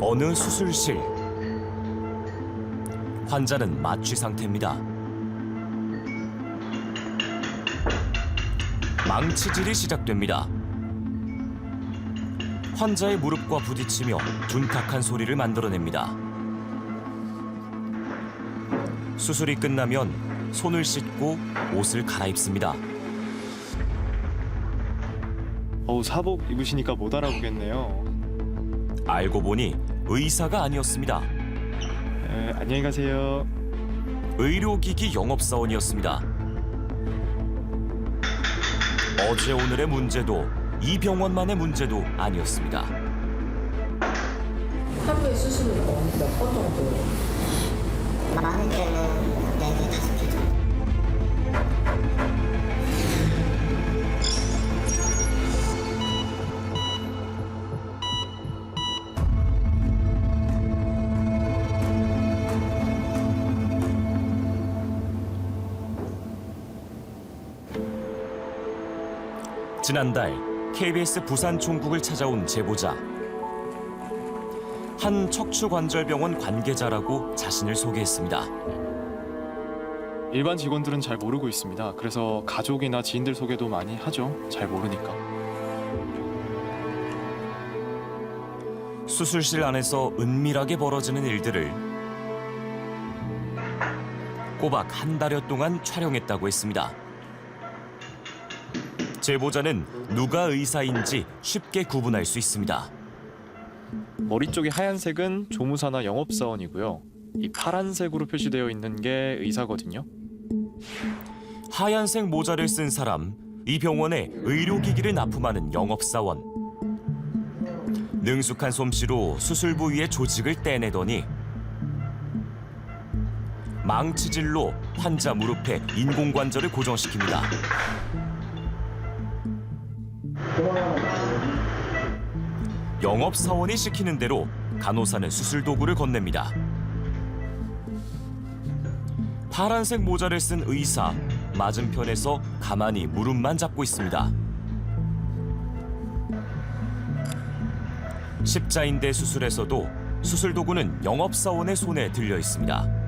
어느 수술실. 환자는 마취 상태입니다. 망치질이 시작됩니다. 환자의 무릎과 부딪히며 둔탁한 소리를 만들어냅니다. 수술이 끝나면 손을 씻고 옷을 갈아입습니다. 사복 입으시니까 못 알아보겠네요. 알고 보니 의사가 아니었습니다. 안녕히 가세요. 의료기기 영업사원이었습니다. 어제 오늘의 문제도 이 병원만의 문제도 아니었습니다. 하루에 수술을 몇 번 정도? 많을 때는 4개, 5개 정도. 지난달 KBS 부산 총국을 찾아온 제보자. 한 척추관절병원 관계자라고 자신을 소개했습니다. 일반 직원들은 잘 모르고 있습니다. 그래서 가족이나 지인들 소개도 많이 하죠. 잘 모르니까. 수술실 안에서 은밀하게 벌어지는 일들을 꼬박 한 달여 동안 촬영했다고 했습니다. 제보자는 누가 의사인지 쉽게 구분할 수 있습니다. 머리 쪽이 하얀색은 조무사나 영업사원이고요. 이 파란색으로 표시되어 있는 게 의사거든요. 하얀색 모자를 쓴 사람, 이 병원에 의료기기를 납품하는 영업사원. 능숙한 솜씨로 수술 부위의 조직을 떼내더니 망치질로 환자 무릎에 인공관절을 고정시킵니다. 영업사원이 시키는 대로 간호사는 수술 도구를 건넵니다. 파란색 모자를 쓴 의사, 맞은편에서 가만히 무릎만 잡고 있습니다. 십자인대 수술에서도 수술 도구는 영업사원의 손에 들려 있습니다.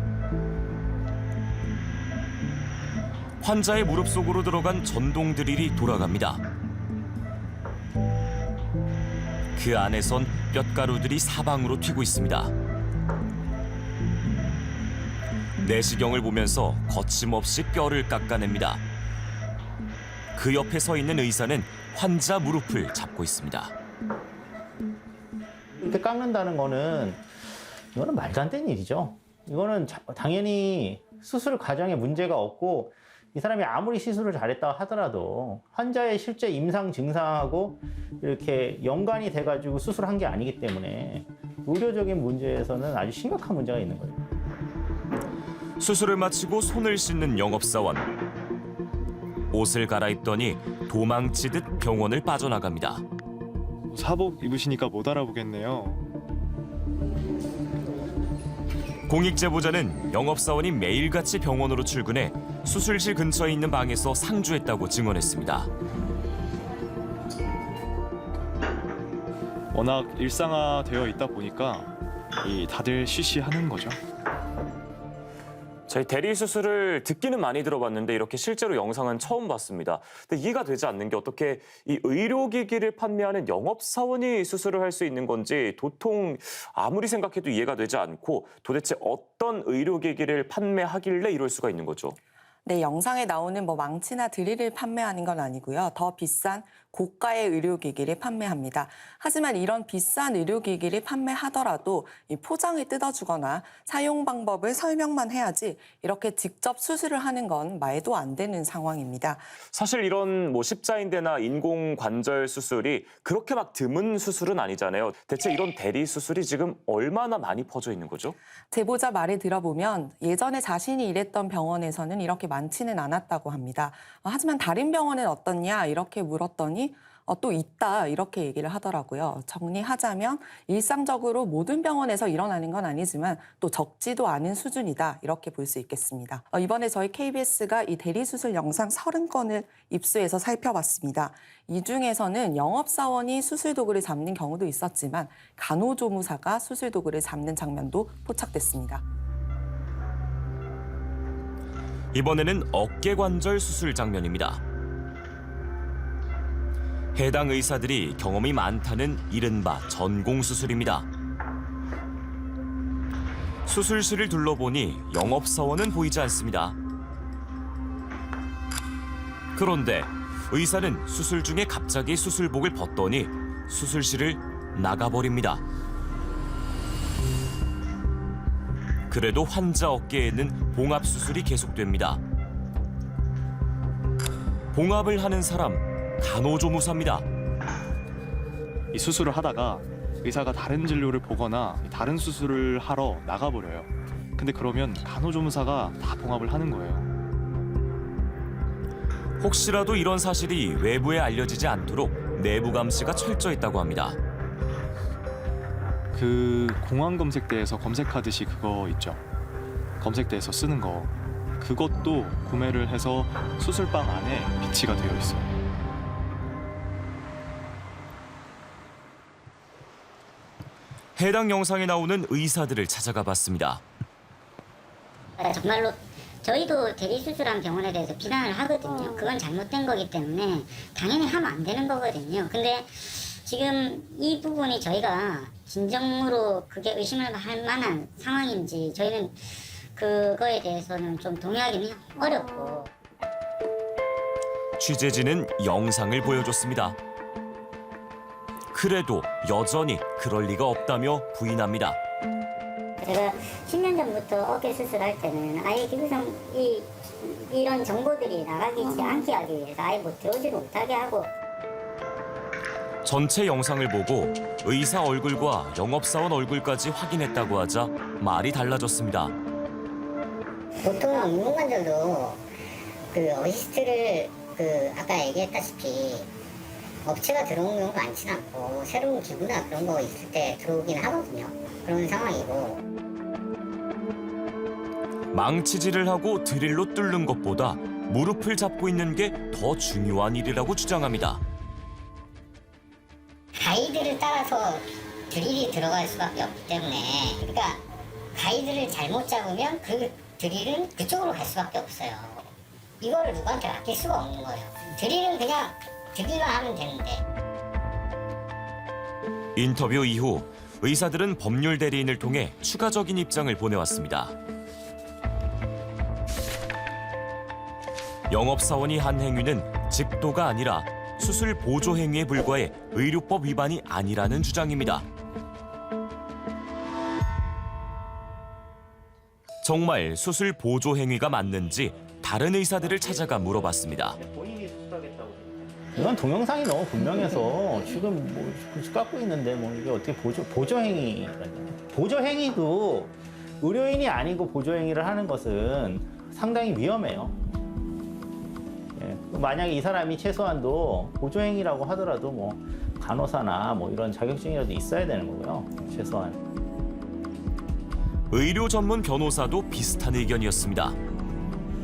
환자의 무릎 속으로 들어간 전동 드릴이 돌아갑니다. 그 안에선 뼛가루들이 사방으로 튀고 있습니다. 내시경을 보면서 거침없이 뼈를 깎아냅니다. 그 옆에 서 있는 의사는 환자 무릎을 잡고 있습니다. 이렇게 깎는다는 거는 이거는 말도 안 되는 일이죠. 이거는 당연히 수술 과정에 문제가 없고 이 사람이 아무리 시술을 잘했다 하더라도 환자의 실제 임상 증상하고 이렇게 연관이 돼가지고 수술한 게 아니기 때문에 의료적인 문제에서는 아주 심각한 문제가 있는 거예요. 수술을 마치고 손을 씻는 영업사원. 옷을 갈아입더니 도망치듯 병원을 빠져나갑니다. 사복 입으시니까 못 알아보겠네요. 공익제보자는 영업사원이 매일같이 병원으로 출근해 수술실 근처에 있는 방에서 상주했다고 증언했습니다. 워낙 일상화되어 있다 보니까 다들 쉬쉬하는 거죠. 저희 대리 수술을 듣기는 많이 들어봤는데 이렇게 실제로 영상은 처음 봤습니다. 근데 이해가 되지 않는 게 어떻게 이 의료기기를 판매하는 영업사원이 수술을 할 수 있는 건지 도통 아무리 생각해도 이해가 되지 않고 도대체 어떤 의료기기를 판매하길래 이럴 수가 있는 거죠? 네, 영상에 나오는 망치나 드릴을 판매하는 건 아니고요. 더 비싼 고가의 의료기기를 판매합니다. 하지만 이런 비싼 의료기기를 판매하더라도 이 포장을 뜯어주거나 사용 방법을 설명만 해야지 이렇게 직접 수술을 하는 건 말도 안 되는 상황입니다. 사실 이런 십자인대나 인공관절 수술이 그렇게 막 드문 수술은 아니잖아요. 대체 이런 대리 수술이 지금 얼마나 많이 퍼져 있는 거죠? 제보자 말을 들어보면 예전에 자신이 일했던 병원에서는 이렇게 많지는 않았다고 합니다. 하지만 다른 병원은 어떻냐 이렇게 물었더니 또 있다 이렇게 얘기를 하더라고요. 정리하자면 일상적으로 모든 병원에서 일어나는 건 아니지만 또 적지도 않은 수준이다 이렇게 볼 수 있겠습니다. 이번에 저희 KBS가 이 대리수술 영상 30건을 입수해서 살펴봤습니다. 이 중에서는 영업사원이 수술도구를 잡는 경우도 있었지만 간호조무사가 수술도구를 잡는 장면도 포착됐습니다. 이번에는 어깨 관절 수술 장면입니다. 해당 의사들이 경험이 많다는 이른바 전공 수술입니다. 수술실을 둘러보니 영업사원은 보이지 않습니다. 그런데 의사는 수술 중에 갑자기 수술복을 벗더니 수술실을 나가버립니다. 그래도 환자 어깨에는 봉합 수술이 계속됩니다. 봉합을 하는 사람, 간호조무사입니다. 이 수술을 하다가 의사가 다른 진료를 보거나 다른 수술을 하러 나가버려요. 근데 그러면 간호조무사가 다 봉합을 하는 거예요. 혹시라도 이런 사실이 외부에 알려지지 않도록 내부 감시가 철저했다고 합니다. 그 공항검색대에서 검색하듯이 그거 있죠. 검색대에서 쓰는 거. 그것도 구매를 해서 수술방 안에 비치가 되어 있어요. 해당 영상에 나오는 의사들을 찾아가 봤습니다. 정말로 저희도 대리수술한 병원에 대해서 비난을 하거든요. 그건 잘못된 거기 때문에 당연히 하면 안 되는 거거든요. 근데 지금 이 부분이 저희가 진정으로 그게 의심을 할 만한 상황인지 저희는 그거에 대해서는 좀 동의하기는 어렵고. 취재진은 영상을 보여줬습니다. 그래도 여전히 그럴 리가 없다며 부인합니다. 제가 10년 전부터 어깨 수술할 때는 아예 기부상 이런 정보들이 나가지 않게 하기 위해서 아예 뭐 들어오지도 못하게 하고. 전체 영상을 보고 의사 얼굴과 영업사원 얼굴까지 확인했다고 하자 말이 달라졌습니다. 보통 운동관절도 그 어시스트를 아까 얘기했다시피 업체가 들어오는 경우가 많지는 않고 새로운 기구나 그런 거 있을 때 들어오긴 하거든요. 그런 상황이고. 망치질을 하고 드릴로 뚫는 것보다 무릎을 잡고 있는 게 더 중요한 일이라고 주장합니다. 가이드를 따라서 드릴이 들어갈 수밖에 없기 때문에, 그러니까 가이드를 잘못 잡으면 그 드릴은 그쪽으로 갈 수밖에 없어요. 이거를 누구한테 맡길 수가 없는 거예요. 드릴은 그냥 드릴만 하면 되는데. 인터뷰 이후 의사들은 법률 대리인을 통해 추가적인 입장을 보내왔습니다. 영업사원이 한 행위는 직도가 아니라 수술 보조 행위에 불과해 의료법 위반이 아니라는 주장입니다. 정말 수술 보조 행위가 맞는지 다른 의사들을 찾아가 물어봤습니다. 이건 동영상이 너무 분명해서 지금 뭐 갖고 있는데 뭐 이게 어떻게 보조 행위? 보조 행위도 의료인이 아니고 보조 행위를 하는 것은 상당히 위험해요. 예. 만약에 이 사람이 최소한도 보조 행위라고 하더라도 뭐 간호사나 뭐 이런 자격증이라도 있어야 되는 거고요. 최소한. 의료 전문 변호사도 비슷한 의견이었습니다.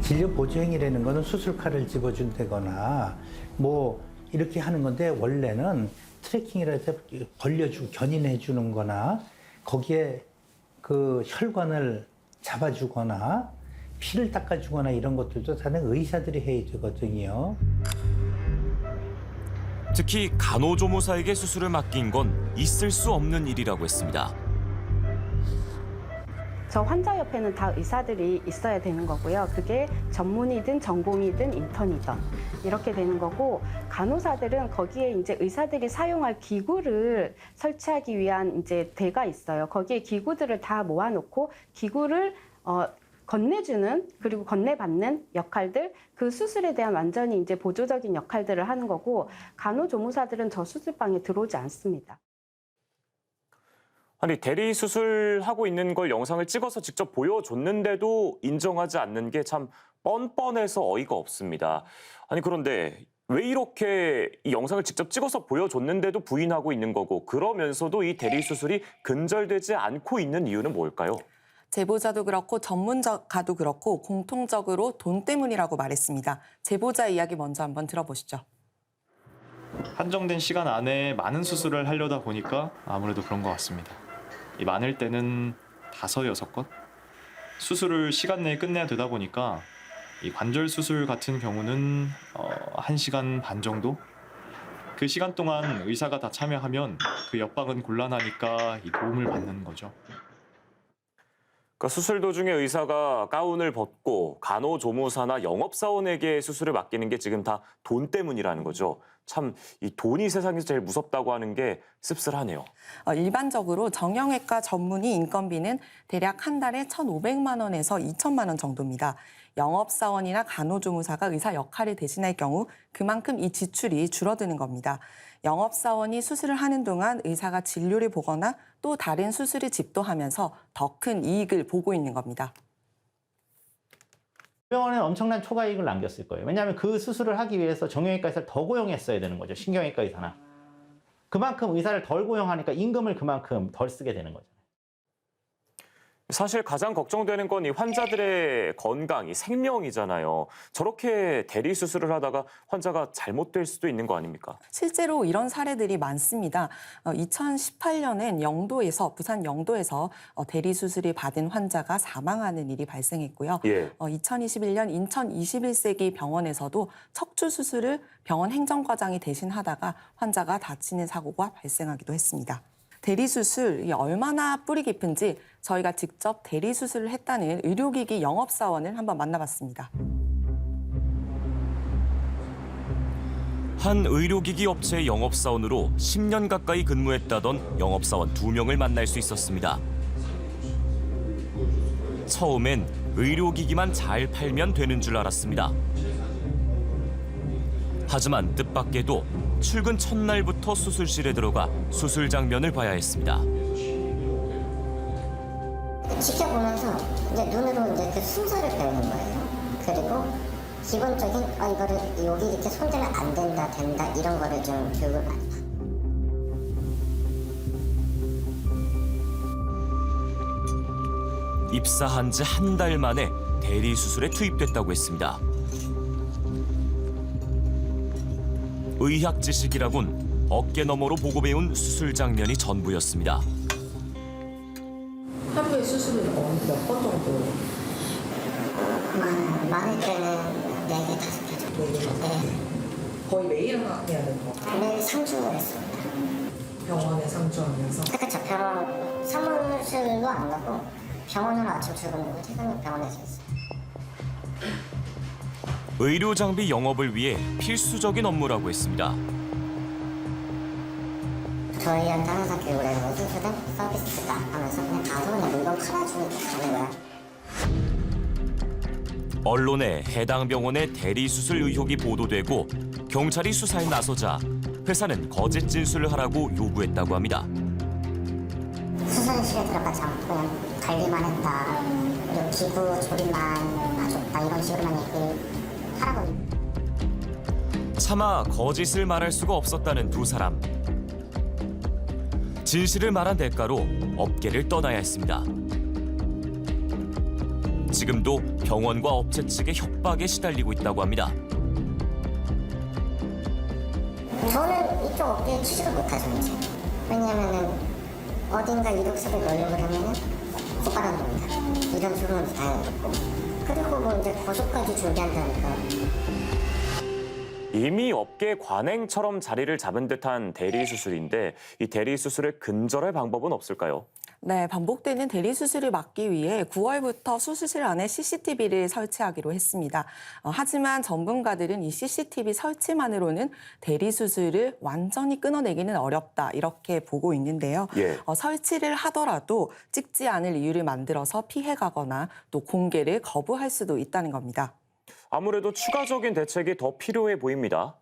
진료 보조행위라는 거는 수술칼을 집어준다거나 뭐 이렇게 하는 건데, 원래는 트래킹이라서 벌려주고 견인해 주는 거나 거기에 그 혈관을 잡아주거나 피를 닦아주거나 이런 것들도 다른 의사들이 해야 되거든요. 특히 간호조무사에게 수술을 맡긴 건 있을 수 없는 일이라고 했습니다. 저 환자 옆에는 다 의사들이 있어야 되는 거고요. 그게 전문이든 전공이든 인턴이든 이렇게 되는 거고, 간호사들은 거기에 이제 의사들이 사용할 기구를 설치하기 위한 이제 대가 있어요. 거기에 기구들을 다 모아놓고 기구를 건네주는, 그리고 건네받는 역할들, 그 수술에 대한 완전히 이제 보조적인 역할들을 하는 거고, 간호조무사들은 저 수술방에 들어오지 않습니다. 아니, 대리 수술하고 있는 걸 영상을 찍어서 직접 보여줬는데도 인정하지 않는 게 참 뻔뻔해서 어이가 없습니다. 아니, 그런데 왜 이렇게 이 영상을 직접 찍어서 보여줬는데도 부인하고 있는 거고 그러면서도 이 대리 수술이 근절되지 않고 있는 이유는 뭘까요? 제보자도 그렇고 전문가도 그렇고 공통적으로 돈 때문이라고 말했습니다. 제보자 이야기 먼저 한번 들어보시죠. 한정된 시간 안에 많은 수술을 하려다 보니까 아무래도 그런 것 같습니다. 이 많을 때는 5, 6건? 수술을 시간 내에 끝내야 되다 보니까 이 관절 수술 같은 경우는 1시간 반 정도? 그 시간 동안 의사가 다 참여하면 그 옆방은 곤란하니까 이 도움을 받는 거죠. 그러니까 수술 도중에 의사가 가운을 벗고 간호조무사나 영업사원에게 수술을 맡기는 게 지금 다 돈 때문이라는 거죠. 참 이 돈이 세상에서 제일 무섭다고 하는 게 씁쓸하네요. 일반적으로 정형외과 전문의 인건비는 대략 한 달에 1,500만 원에서 2천만 원 정도입니다. 영업사원이나 간호조무사가 의사 역할을 대신할 경우 그만큼 이 지출이 줄어드는 겁니다. 영업사원이 수술을 하는 동안 의사가 진료를 보거나 또 다른 수술을 집도하면서 더 큰 이익을 보고 있는 겁니다. 병원에는 엄청난 초과이익을 남겼을 거예요. 왜냐하면 그 수술을 하기 위해서 정형외과 의사를 더 고용했어야 되는 거죠. 신경외과 의사나. 그만큼 의사를 덜 고용하니까 임금을 그만큼 덜 쓰게 되는 거죠. 사실 가장 걱정되는 건 이 환자들의 건강, 이 생명이잖아요. 저렇게 대리 수술을 하다가 환자가 잘못될 수도 있는 거 아닙니까? 실제로 이런 사례들이 많습니다. 2018년엔 부산 영도에서 대리 수술을 받은 환자가 사망하는 일이 발생했고요. 예. 2021년 인천 21세기 병원에서도 척추 수술을 병원 행정과장이 대신하다가 환자가 다치는 사고가 발생하기도 했습니다. 대리 수술이 얼마나 뿌리 깊은지 저희가 직접 대리 수술을 했다는 의료기기 영업사원을 한번 만나봤습니다. 한 의료기기 업체의 영업사원으로 10년 가까이 근무했다던 영업사원 2명을 만날 수 있었습니다. 처음엔 의료기기만 잘 팔면 되는 줄 알았습니다. 하지만 뜻밖에도 출근 첫날부터 수술실에 들어가 수술 장면을 봐야 했습니다. 지켜보면서 이제 눈으로 이제 그 순서를 배우는 거예요. 그리고 기본적인 이거를 여기 이렇게 손대면 안 된다, 된다 이런 거를 좀 교육을 많이 받아요. 입사한 지 한 달 만에 대리 수술에 투입됐다고 했습니다. 의학 지식이라곤 어깨 너머로 보고 배운 수술 장면이 전부였습니다. 하루에 수술은 몇 번 정도? 많을 때는 4개, 5개 정도. 네. 거의 매일 해야 되는 거. 매일 3주 했습니다. 병원에 상주하면서. 그쵸. 병원 사무실로 안 가고 병원으로 아침 출근하고 퇴근은 병원에서 했어요. 의료 장비 영업을 위해 필수적인 업무라고 했습니다. 저희한테 항상 교육을 해서 수술은 서비스다 하면서 그냥 가서 그냥 물건 팔아주니까 가는 거야. 언론에 해당 병원의 대리 수술 의혹이 보도되고 경찰이 수사에 나서자 회사는 거짓 진술을 하라고 요구했다고 합니다. 수술실에 들어가지 않고 그냥 관리만 했다. 그리고 기부 조립만 놔줬다. 이런 식으로만 얘기하라고. 차마 거짓을 말할 수가 없었다는 두 사람. 진실을 말한 대가로 업계를 떠나야 했습니다. 지금도 병원과 업체 측의 협박에 시달리고 있다고 합니다. 저는 이쪽 업계에 취직을 못하죠, 이제. 왜냐면은 어딘가 이력서를 넣으려고 하면은 고발한답니다. 이런 소문도 다녔고. 그리고 뭐 이제 고소까지 준비한다니까. 이미 업계 관행처럼 자리를 잡은 듯한 대리 수술인데 이 대리 수술을 근절할 방법은 없을까요? 네, 반복되는 대리 수술을 막기 위해 9월부터 수술실 안에 CCTV를 설치하기로 했습니다. 하지만 전문가들은 이 CCTV 설치만으로는 대리 수술을 완전히 끊어내기는 어렵다 이렇게 보고 있는데요. 예. 설치를 하더라도 찍지 않을 이유를 만들어서 피해가거나 또 공개를 거부할 수도 있다는 겁니다. 아무래도 추가적인 대책이 더 필요해 보입니다.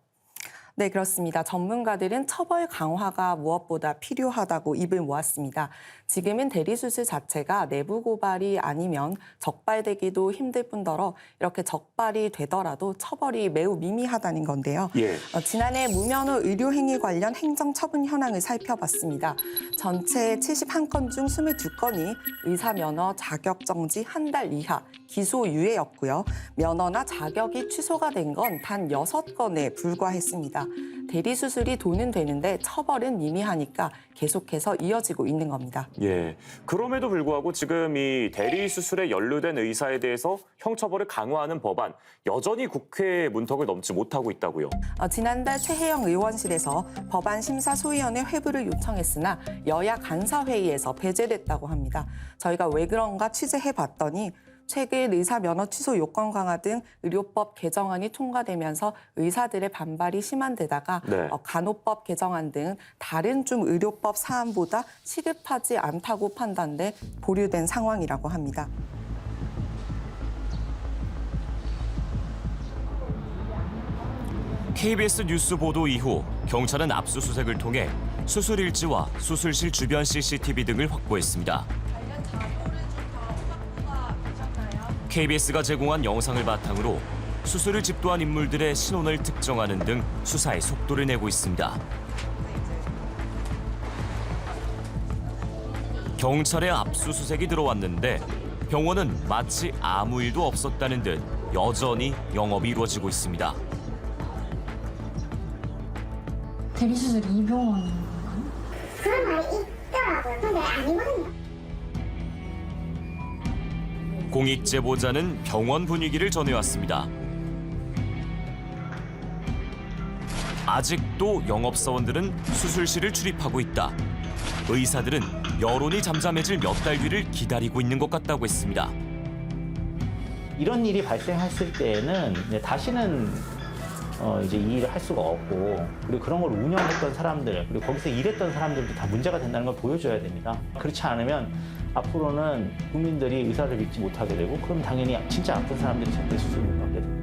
네, 그렇습니다. 전문가들은 처벌 강화가 무엇보다 필요하다고 입을 모았습니다. 지금은 대리수술 자체가 내부 고발이 아니면 적발되기도 힘들 뿐더러 이렇게 적발이 되더라도 처벌이 매우 미미하다는 건데요. 예. 지난해 무면허 의료행위 관련 행정처분 현황을 살펴봤습니다. 전체 71건 중 22건이 의사면허 자격정지 한 달 이하 기소유예였고요. 면허나 자격이 취소가 된 건 단 6건에 불과했습니다. 대리수술이 돈은 되는데 처벌은 미미하니까 계속해서 이어지고 있는 겁니다. 예. 그럼에도 불구하고 지금 이 대리 수술에 연루된 의사에 대해서 형처벌을 강화하는 법안 여전히 국회 문턱을 넘지 못하고 있다고요. 지난달 최혜영 의원실에서 법안 심사소위원회 회부를 요청했으나 여야 간사회의에서 배제됐다고 합니다. 저희가 왜 그런가 취재해봤더니 최근 의사 면허 취소 요건 강화 등 의료법 개정안이 통과되면서 의사들의 반발이 심한 데다가 네. 간호법 개정안 등 다른 좀 의료법 사안보다 시급하지 않다고 판단돼 보류된 상황이라고 합니다. KBS 뉴스 보도 이후 경찰은 압수수색을 통해 수술 일지와 수술실 주변 CCTV 등을 확보했습니다. KBS가 제공한 영상을 바탕으로 수술을 집도한 인물들의 신원을 특정하는 등 수사에 속도를 내고 있습니다. 경찰의 압수수색이 들어왔는데 병원은 마치 아무 일도 없었다는 듯 여전히 영업이 이루어지고 있습니다. 대리수술 이 병원인가요? 그런 말이 있더라고요. 근데 아니거든요. 공익 제보자는 병원 분위기를 전해왔습니다. 아직도 영업사원들은 수술실을 출입하고 있다. 의사들은 여론이 잠잠해질 몇 달 뒤를 기다리고 있는 것 같다고 했습니다. 이런 일이 발생했을 때는 다시는 이제 이 일을 할 수가 없고, 그리고 그런 걸 운영했던 사람들, 그리고 거기서 일했던 사람들도 다 문제가 된다는 걸 보여줘야 됩니다. 그렇지 않으면 앞으로는 국민들이 의사를 믿지 못하게 되고, 그럼 당연히 진짜 아픈 사람들이 절대 수술을 못 받게 됩니다.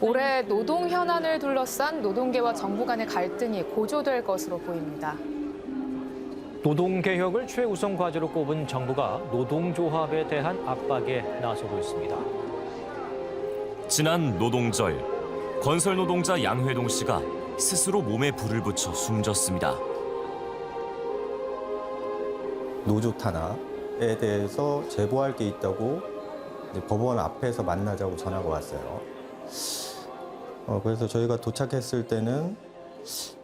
올해 노동 현안을 둘러싼 노동계와 정부 간의 갈등이 고조될 것으로 보입니다. 노동개혁을 최우선 과제로 꼽은 정부가 노동조합에 대한 압박에 나서고 있습니다. 지난 노동절, 건설 노동자 양회동 씨가 스스로 몸에 불을 붙여 숨졌습니다. 노조 탄압에 대해서 제보할 게 있다고 법원 앞에서 만나자고 전화가 왔어요. 그래서 저희가 도착했을 때는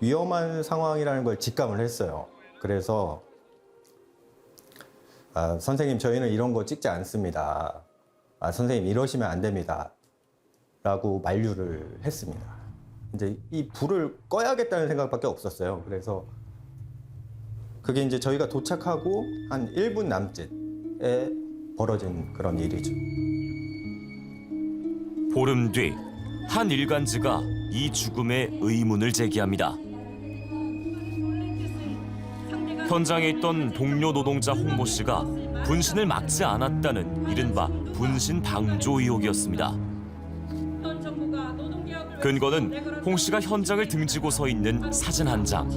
위험한 상황이라는 걸 직감을 했어요. 그래서 선생님, 저희는 이런 거 찍지 않습니다. 선생님, 이러시면 안 됩니다. 라고 만류를 했습니다. 이제 이 불을 꺼야겠다는 생각밖에 없었어요. 그래서 그게 이제 저희가 도착하고 한 1분 남짓에 벌어진 그런 일이죠. 보름 뒤, 한 일간지가 이 죽음에 의문을 제기합니다. 현장에 있던 동료 노동자 홍모 씨가 분신을 막지 않았다는 이른바 분신 방조 의혹이었습니다. 근거는 홍 씨가 현장을 등지고 서 있는 사진 한 장.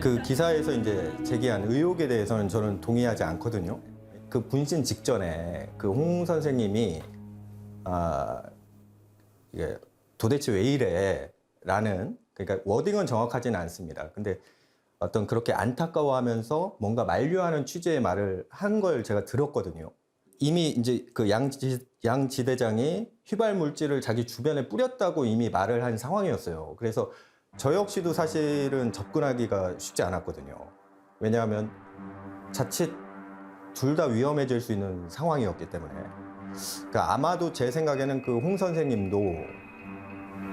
그 기사에서 이제 제기한 의혹에 대해서는 저는 동의하지 않거든요. 그 분신 직전에 그 홍 선생님이 이게 도대체 왜 이래? 라는, 그러니까 워딩은 정확하지는 않습니다. 근데 어떤 그렇게 안타까워하면서 뭔가 만류하는 취지의 말을 한 걸 제가 들었거든요. 이미 이제 그 양 지대장이 휘발 물질을 자기 주변에 뿌렸다고 이미 말을 한 상황이었어요. 그래서 저 역시도 사실은 접근하기가 쉽지 않았거든요. 왜냐하면 자칫 둘 다 위험해질 수 있는 상황이었기 때문에. 그러니까 아마도 제 생각에는 그 홍 선생님도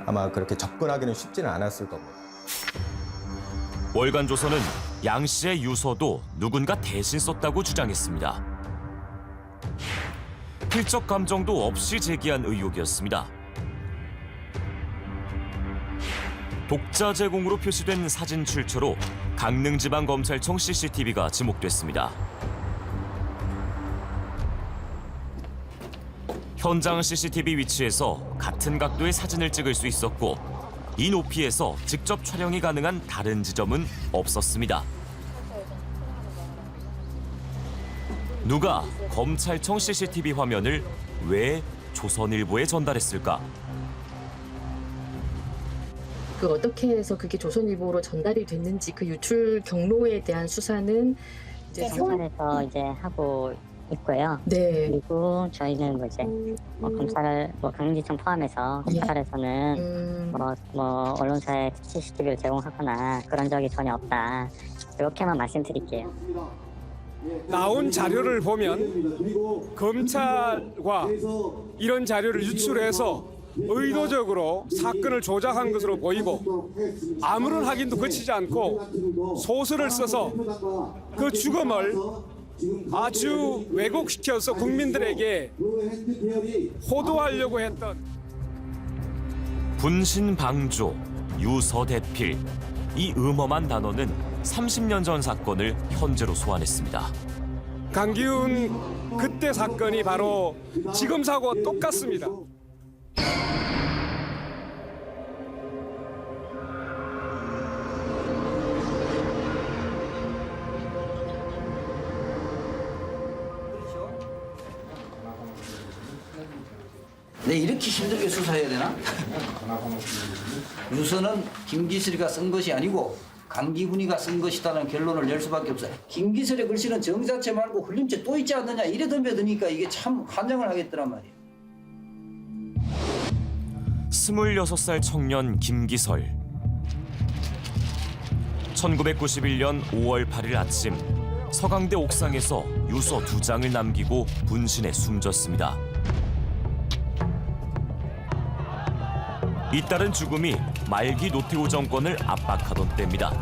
아마 그렇게 접근하기는 쉽지는 않았을 겁니다. 월간조선은 양 씨의 유서도 누군가 대신 썼다고 주장했습니다. 필적 감정도 없이 제기한 의혹이었습니다. 독자 제공으로 표시된 사진 출처로 강릉지방검찰청 CCTV가 지목됐습니다. 현장 CCTV 위치에서 같은 각도의 사진을 찍을 수 있었고 이 높이에서 직접 촬영이 가능한 다른 지점은 없었습니다. 누가 검찰청 CCTV 화면을 왜 조선일보에 전달했을까? 그 어떻게 해서 그게 조선일보로 전달이 됐는지 그 유출 경로에 대한 수사는 이제 수사에서 이제 하고 있고요. 네. 그리고 저희는 검찰 강릉지청 포함해서 검찰에서는 언론사에 CCTV를 제공하거나 그런 적이 전혀 없다. 이렇게만 말씀드릴게요. 나온 자료를 보면 검찰과 이런 자료를 유출해서 의도적으로 사건을 조작한 것으로 보이고 아무런 확인도 거치지 않고 소설을 써서 그 죽음을 아주 왜곡시켜서 국민들에게 호도하려고 했던 분신방조, 유서대필 이 음험한 단어는 30년 전 사건을 현재로 소환했습니다. 강기훈 그때 사건이 바로 지금 사고와 똑같습니다. 네, 이렇게 힘들게 수사해야 되나? 유서는 김기슬이가 쓴 것이 아니고 강기훈이가 쓴 것이다는 결론을 낼 수밖에 없어요. 김기슬의 글씨는 정자체 말고 흘림체 또 있지 않느냐 이래 덤벼드니까 이게 참 환장을 하겠더란 말이에요. 26살 청년 김기설. 1991년 5월 8일 아침 서강대 옥상에서 유서 2장을 남기고 분신해 숨졌습니다. 잇따른 죽음이 말기 노태우 정권을 압박하던 때입니다.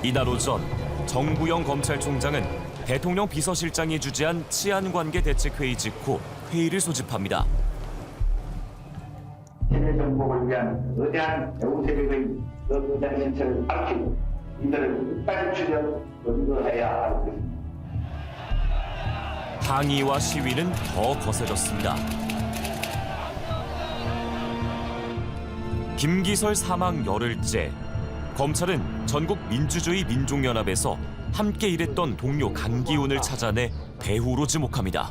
이날 오전 정구영 검찰총장은 대통령 비서실장이 주재한 치안관계대책회의 직후 회의를 소집합니다. 세계 정복을 위한 거대한 배후 세력의 거대한 정체를 밝히고 이들을 끝까지 추적 연구해야 하고 있습니다. 항의와 시위는 더 거세졌습니다. 김기설 사망 열흘째, 검찰은 전국 민주주의 민족연합에서 함께 일했던 동료 강기훈을 찾아내 배후로 지목합니다.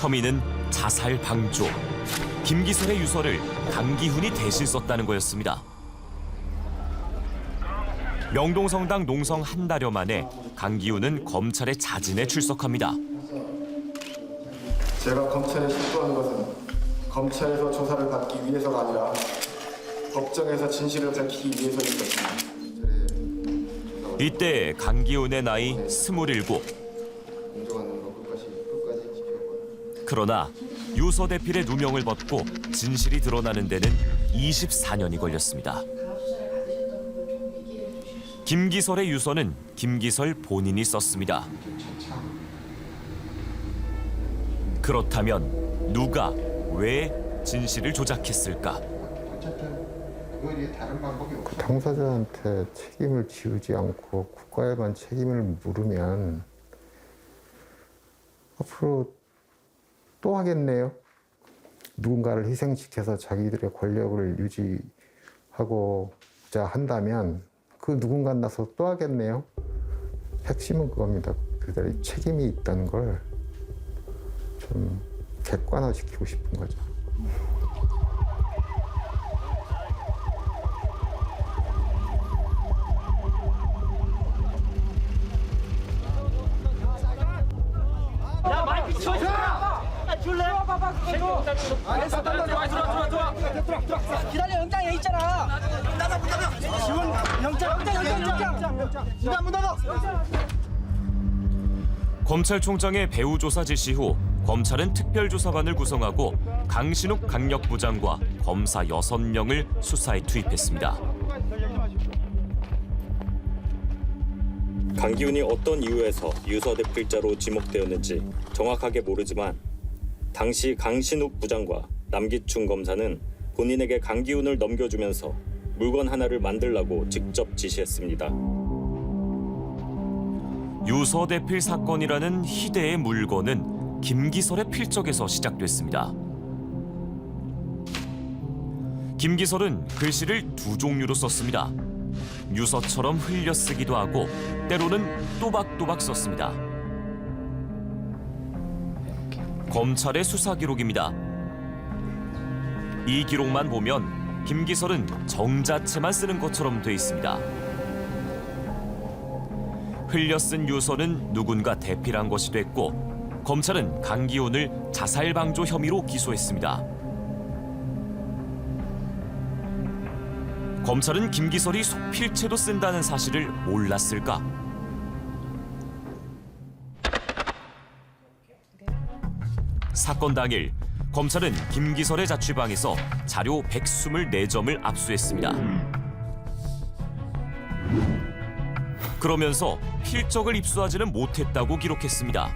혐의는 자살 방조, 김기설의 유서를 강기훈이 대신 썼다는 거였습니다. 명동성당 농성 한 달여 만에 강기훈은 검찰에 자진해 출석합니다. 제가 검찰에 출두하는 것은 검찰에서 조사를 받기 위해서가 아니라 법정에서 진실을 밝히기 위해서인 것입니다. 이때 강기훈의 나이 27. 그러나 유서 대필의 누명을 벗고 진실이 드러나는 데는 24년이 걸렸습니다. 김기설의 유서는 김기설 본인이 썼습니다. 그렇다면 누가 왜 진실을 조작했을까? 당사자한테 책임을 지우지 않고 국가에만 책임을 물으면 앞으로 또 하겠네요. 누군가를 희생시켜서 자기들의 권력을 유지하고자 한다면 그 누군가 나서 또 하겠네요. 핵심은 그겁니다. 그들의 책임이 있다는 걸 좀 객관화시키고 싶은 거죠. 야, 마이크 쳐줘! 줄래? 기다려, 영장 여기 있잖아. 지원 영장. 문 닫아. 검찰총장의 배후 조사 지시 후 검찰은 특별조사반을 구성하고 강신욱 강력부장과 검사 6명을 수사에 투입했습니다. 강기훈이 어떤 이유에서 유서 대필자로 지목되었는지 정확하게 모르지만 당시 강신욱 부장과 남기춘 검사는 본인에게 강기훈을 넘겨주면서 물건 하나를 만들라고 직접 지시했습니다. 유서 대필 사건이라는 희대의 물건은 김기설의 필적에서 시작됐습니다. 김기설은 글씨를 두 종류로 썼습니다. 유서처럼 흘려 쓰기도 하고 때로는 또박또박 썼습니다. 검찰의 수사 기록입니다. 이 기록만 보면 김기설은 정자체만 쓰는 것처럼 돼 있습니다. 흘려 쓴 유서는 누군가 대필한 것이 됐고 검찰은 강기훈을 자살 방조 혐의로 기소했습니다. 검찰은 김기설이 속필체도 쓴다는 사실을 몰랐을까? 사건 당일 검찰은 김기설의 자취방에서 자료 124점을 압수했습니다. 그러면서 필적을 입수하지는 못했다고 기록했습니다.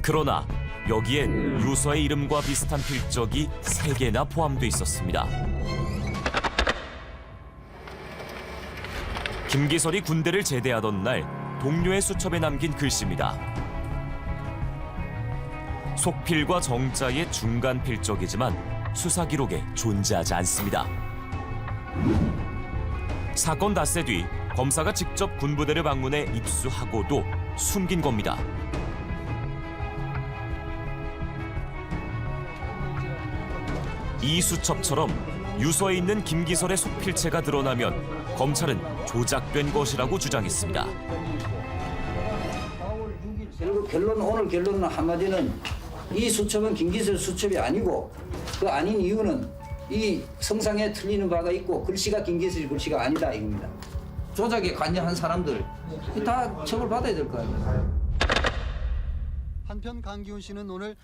그러나 여기엔 유서의 이름과 비슷한 필적이 3개나 포함돼 있었습니다. 김기설이 군대를 제대하던 날 동료의 수첩에 남긴 글씨입니다. 속필과 정자의 중간 필적이지만 수사 기록에 존재하지 않습니다. 사건 닷새 뒤 검사가 직접 군부대를 방문해 입수하고도 숨긴 겁니다. 이 수첩처럼 유서에 있는 김기설의 속필체가 드러나면 검찰은 조작된 것이라고 주장했습니다. 결국 오늘 결론은 한마디는 이 수첩은 김기설 수첩이 아니고 그 아닌 이유는 이 성상에 틀리는 바가 있고 글씨가 김기설 글씨가 아니다 이겁니다. 조작에 관여한 사람들 다 처벌받아야 될 거 아니에요. 한편 강기훈 씨는 오늘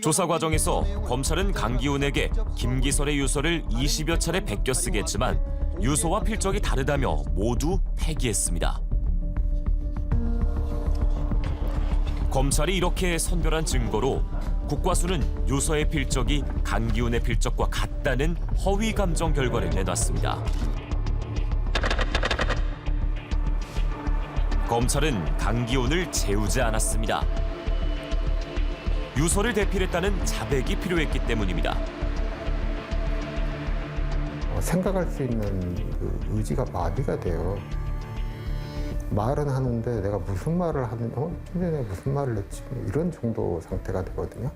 조사 과정에서 검찰은 강기훈에게 김기설의 유서를 20여 차례 베껴 쓰겠지만 유서와 필적이 다르다며 모두 폐기했습니다. 검찰이 이렇게 선별한 증거로 국과수는 유서의 필적이 강기훈의 필적과 같다는 허위 감정 결과를 내놨습니다. 검찰은 강기훈을 재우지 않았습니다. 유서를 대필했다는 자백이 필요했기 때문입니다. 생각할 수 있는 그 의지가 마비가 돼요. 말은 하는데 내가 무슨 말을 하는지, 내가 무슨 말을 했지, 이런 정도 상태가 되거든요.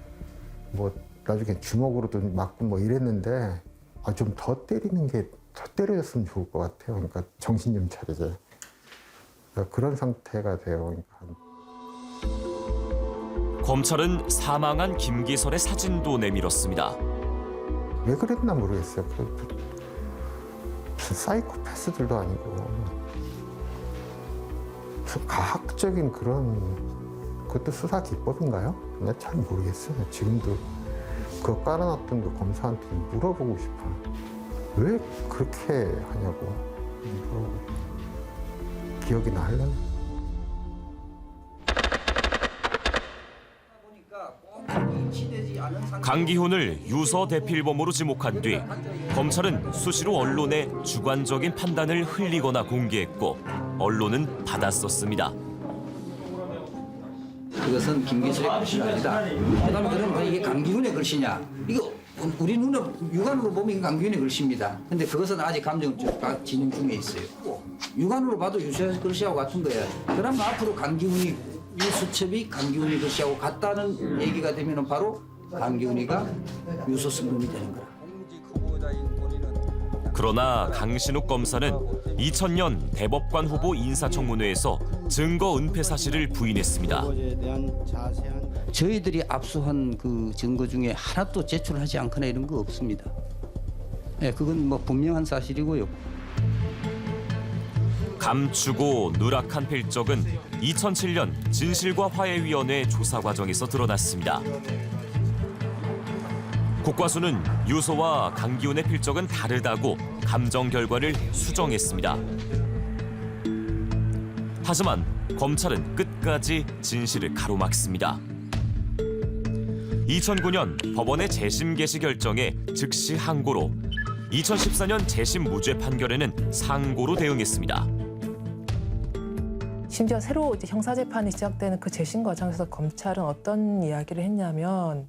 뭐 나중에 주먹으로도 맞고 뭐 이랬는데 좀 더 때리는 게 더 때려줬으면 좋을 것 같아요. 그러니까 정신 좀 차리게. 그러니까 그런 상태가 돼요. 그러니까. 검찰은 사망한 김기설의 사진도 내밀었습니다. 왜 그랬나 모르겠어요. 무슨 사이코패스들도 아니고 무슨 과학적인 그런 그것도 수사 기법인가요? 나 잘 모르겠어요. 지금도 그거 깔아놨던 그 검사한테 물어보고 싶어요. 왜 그렇게 하냐고. 기억이나 하려나? 강기훈을 유서 대필범으로 지목한 뒤 검찰은 수시로 언론에 주관적인 판단을 흘리거나 공개했고 언론은 받아썼습니다. 그것은 김기설의 글씨가 아니다. 그다음에 그럼 이게 강기훈의 글씨냐? 이거 우리 눈에 육안으로 보면 이게 강기훈의 글씨입니다. 근데 그것은 아직 감정적 진행 중에 있어요. 육안으로 봐도 유서의 글씨하고 같은 거예요. 그러면 앞으로 강기훈이 이 수첩이 강기훈의 글씨하고 같다는 얘기가 되면 바로 강기훈이가 유서 승범이 되는 거야. 그러나 강신욱 검사는 2000년 대법관 후보 인사청문회에서 증거 은폐 사실을 부인했습니다. 저희들이 압수한 그 증거 중에 하나도 제출하지 않거나 이런 거 없습니다. 네, 그건 뭐 분명한 사실이고요. 감추고 누락한 필적은 2007년 진실과 화해위원회 조사 과정에서 드러났습니다. 국과수는 유서와 강기훈의 필적은 다르다고 감정 결과를 수정했습니다. 하지만 검찰은 끝까지 진실을 가로막습니다. 2009년 법원의 재심 개시 결정에 즉시 항고로 2014년 재심 무죄 판결에는 상고로 대응했습니다. 심지어 새로 이제 형사재판이 시작되는 그 재심 과정에서 검찰은 어떤 이야기를 했냐면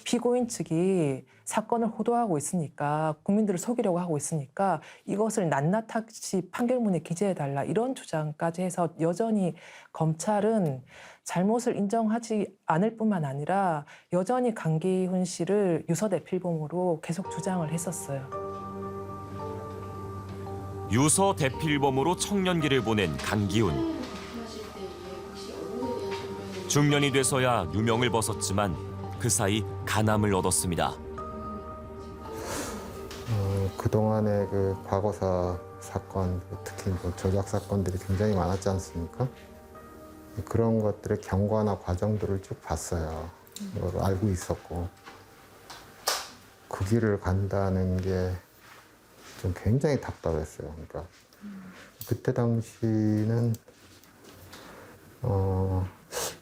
피고인 측이 사건을 호도하고 있으니까 국민들을 속이려고 하고 있으니까 이것을 낱낱이 판결문에 기재해달라 이런 주장까지 해서 여전히 검찰은 잘못을 인정하지 않을 뿐만 아니라 여전히 강기훈 씨를 유서대필범으로 계속 주장을 했었어요. 유서대필범으로 청년기를 보낸 강기훈. 중년이 돼서야 유명을 벗었지만 그 사이 간암을 얻었습니다. 그동안의 그 과거사 사건, 특히 뭐 조작 사건들이 굉장히 많았지 않습니까? 그런 것들의 경과나 과정들을 쭉 봤어요. 그걸 알고 있었고 그 길을 간다는 게 좀 굉장히 답답했어요. 그러니까 그때 당시는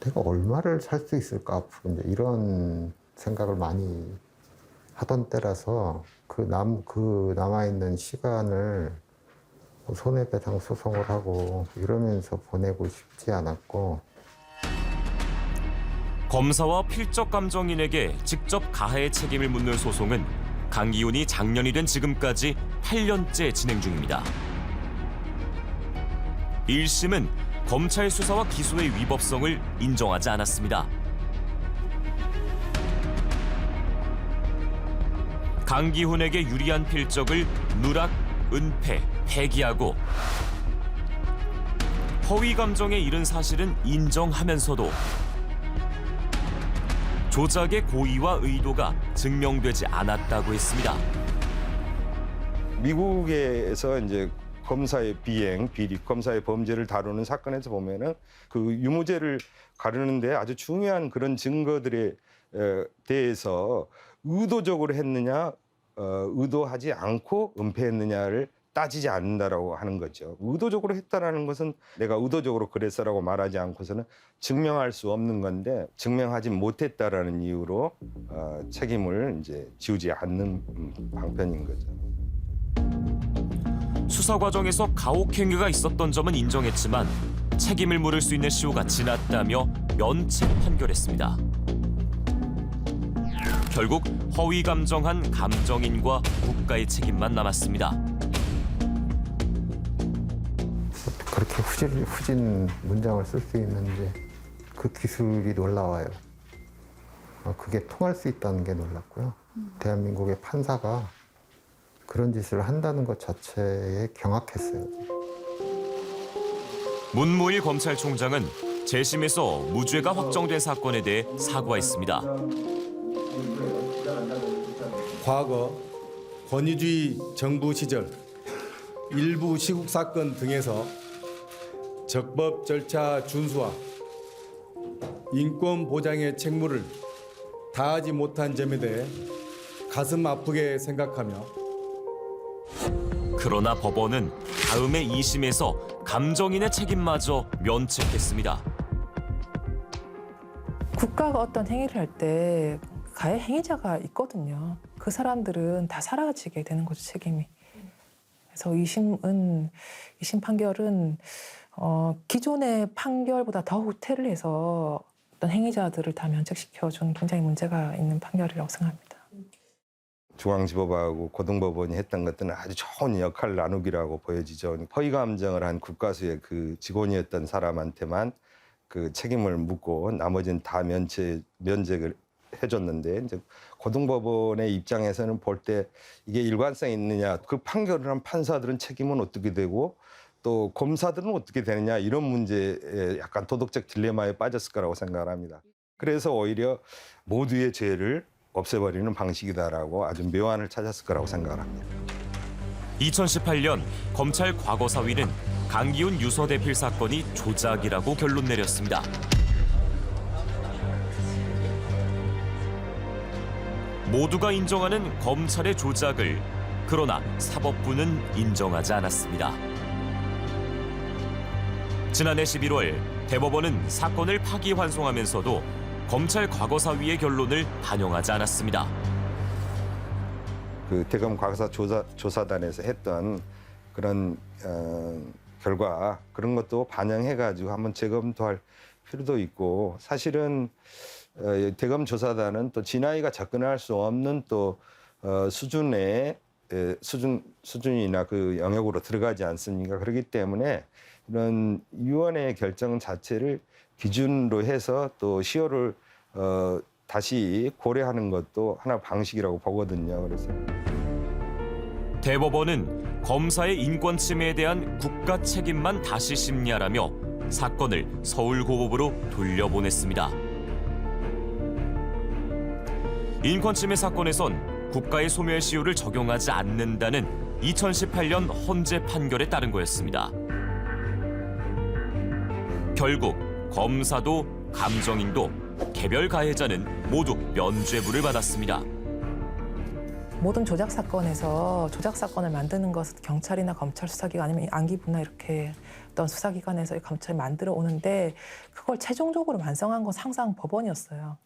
내가 얼마를 살 수 있을까 앞으로 이제 이런 생각을 많이 하던 때라서 그 남아있는 시간을 손해배상 소송을 하고 이러면서 보내고 싶지 않았고. 검사와 필적감정인에게 직접 가해 책임을 묻는 소송은 강기훈이 장년이 된 지금까지 8년째 진행 중입니다. 1심은 검찰 수사와 기소의 위법성을 인정하지 않았습니다. 강기훈에게 유리한 필적을 누락, 은폐, 폐기하고 허위 감정에 이른 사실은 인정하면서도 조작의 고의와 의도가 증명되지 않았다고 했습니다. 미국에서 이제 검사의 비행, 비리, 검사의 범죄를 다루는 사건에서 보면은 그 유무죄를 가르는데 아주 중요한 그런 증거들에 대해서 의도적으로 했느냐, 의도하지 않고 은폐했느냐를 따지지 않는다라고 하는 거죠. 의도적으로 했다라는 것은 내가 의도적으로 그랬어라고 말하지 않고서는 증명할 수 없는 건데 증명하지 못했다라는 이유로 책임을 이제 지우지 않는 방편인 거죠. 수사 과정에서 가혹행위가 있었던 점은 인정했지만 책임을 물을 수 있는 시효가 지났다며 면책 판결했습니다. 결국 허위 감정한 감정인과 국가의 책임만 남았습니다. 그렇게 후진 문장을 쓸 수 있는지 그 기술이 놀라워요. 그게 통할 수 있다는 게 놀랍고요. 대한민국의 판사가 그런 짓을 한다는 것 자체에 경악했어요. 문무일 검찰총장은 재심에서 무죄가 확정된 사건에 대해 사과했습니다. 과거 권위주의 정부 시절 일부 시국 사건 등에서 적법 절차 준수와 인권 보장의 책무를 다하지 못한 점에 대해 가슴 아프게 생각하며 그러나 법원은 다음해 2심에서 감정인의 책임마저 면책했습니다. 국가가 어떤 행위를 할 때 가해 행위자가 있거든요. 그 사람들은 다 사라지게 되는 거죠, 책임이. 그래서 2심 판결은 기존의 판결보다 더 후퇴를 해서 어떤 행위자들을 다 면책시켜준 굉장히 문제가 있는 판결이라고 생각합니다. 중앙지법하고 고등법원이 했던 것들은 아주 좋은 역할 나누기라고 보여지죠. 허위 감정을 한 국가수의 그 직원이었던 사람한테만 그 책임을 묻고 나머지는 다 면책을 해줬는데 이제 고등법원의 입장에서는 볼 때 이게 일관성이 있느냐, 그 판결을 한 판사들은 책임은 어떻게 되고 또 검사들은 어떻게 되느냐 이런 문제에 약간 도덕적 딜레마에 빠졌을 거라고 생각을 합니다. 그래서 오히려 모두의 죄를 없애버리는 방식이다라고 아주 묘안을 찾았을 거라고 생각을 합니다. 2018년 검찰 과거사위는 강기훈 유서대필 사건이 조작이라고 결론 내렸습니다. 모두가 인정하는 검찰의 조작을 그러나 사법부는 인정하지 않았습니다. 지난해 11월 대법원은 사건을 파기환송하면서도 검찰 과거사위의 결론을 반영하지 않았습니다. 그 대검 과거사 조사단에서 했던 그런 결과 그런 것도 반영해가지고 한번 재검토할 필요도 있고, 사실은 대검 조사단은 또 진아이가 접근할 수 없는 또 수준이나 그 영역으로 들어가지 않습니까? 그렇기 때문에 이런 위원회의 결정 자체를 기준으로 해서 또 시효를 다시 고려하는 것도 하나 방식이라고 보거든요. 그래서 대법원은 검사의 인권 침해에 대한 국가 책임만 다시 심리하라며 사건을 서울고법으로 돌려보냈습니다. 인권 침해 사건에선 국가의 소멸시효를 적용하지 않는다는 2018년 헌재 판결에 따른 거였습니다. 결국 검사도 감정인도 개별 가해자는 모두 면죄부를 받았습니다. 모든 조작 사건에서 조작 사건을 만드는 것은 경찰이나 검찰 수사기관 아니면 안기부나 이렇게 어떤 수사기관에서 검찰이 만들어 오는데, 그걸 최종적으로 완성한 건 항상 법원이었어요.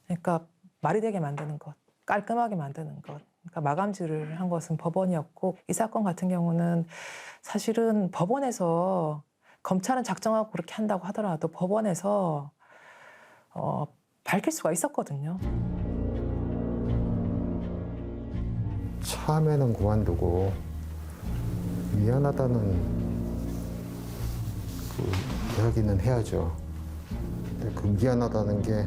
그러니까 말이 되게 만드는 것, 깔끔하게 만드는 것, 그러니까 마감질을 한 것은 법원이었고, 이 사건 같은 경우는 사실은 법원에서 검찰은 작정하고 그렇게 한다고 하더라도 법원에서 밝힐 수가 있었거든요. 처음에는 그만두고 미안하다는 그 이야기는 해야죠. 근데 그 미안하다는 게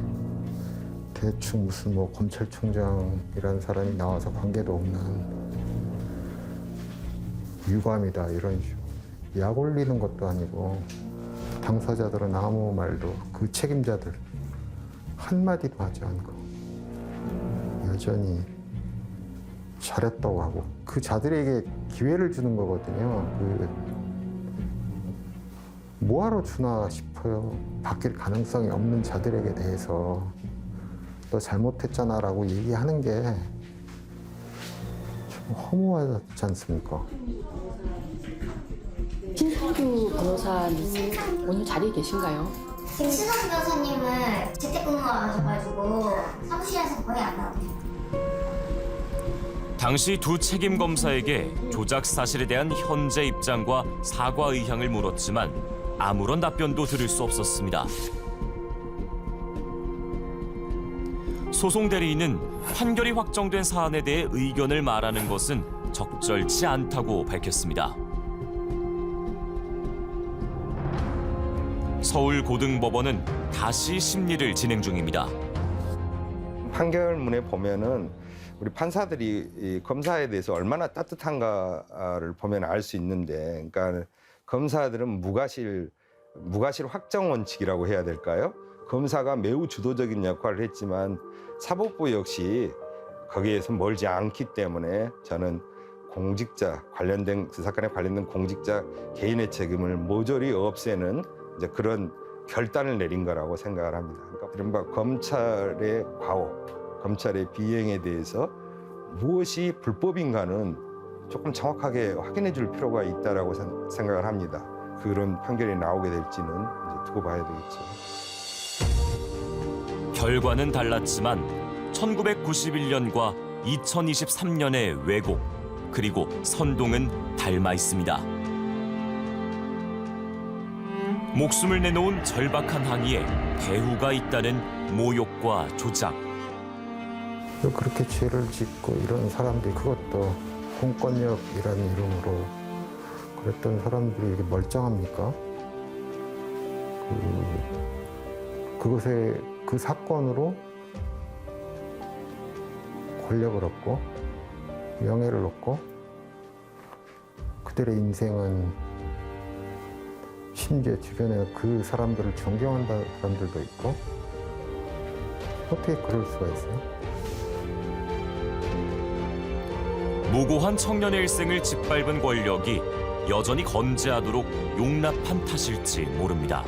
대충 무슨 뭐 검찰총장이라는 사람이 나와서 관계도 없는 유감이다 이런 식으로 약 올리는 것도 아니고, 당사자들은 아무 말도, 그 책임자들 한마디도 하지 않고 여전히 잘했다고 하고, 그 자들에게 기회를 주는 거거든요. 뭐하러 주나 싶어요. 바뀔 가능성이 없는 자들에게 대해서 너 잘못했잖아라고 얘기하는 게 좀 허무하지 않습니까? 신상규 변호사님 오늘 자리에 계신가요? 지금 신상규 변호사님을 재택근무가 하셔가지고 사무실에서 거의 안 나오네요. 당시 두 책임 검사에게 조작 사실에 대한 현재 입장과 사과 의향을 물었지만 아무런 답변도 들을 수 없었습니다. 소송 대리인은 판결이 확정된 사안에 대해 의견을 말하는 것은 적절치 않다고 밝혔습니다. 서울고등법원은 다시 심리를 진행 중입니다. 판결문에 보면은 우리 판사들이 이 검사에 대해서 얼마나 따뜻한가를 보면 알 수 있는데, 그러니까 검사들은 무과실 확정 원칙이라고 해야 될까요? 검사가 매우 주도적인 역할을 했지만 사법부 역시 거기에서 멀지 않기 때문에 저는 공직자 그 사건에 관련된 공직자 개인의 책임을 모조리 없애는 이제 그런 결단을 내린 거라고 생각을 합니다. 그러니까 이른바 검찰의 과오, 검찰의 비행에 대해서 무엇이 불법인가는 조금 정확하게 확인해 줄 필요가 있다라고 생각을 합니다. 그런 판결이 나오게 될지는 이제 두고 봐야 되겠죠. 결과는 달랐지만 1991년과 2023년의 왜곡 그리고 선동은 닮아 있습니다. 목숨을 내놓은 절박한 항의에 배후가 있다는 모욕과 조작. 그렇게 죄를 짓고 이런 사람들이, 그것도 공권력이라는 이름으로 그랬던 사람들이 이게 멀쩡합니까? 그 사건으로 권력을 얻고 명예를 얻고, 그들의 인생은 심지어 주변에 그 사람들을 존경한다는 사람들도 있고, 어떻게 그럴 수가 있어요? 무고한 청년의 일생을 짓밟은 권력이 여전히 건재하도록 용납한 탓일지 모릅니다.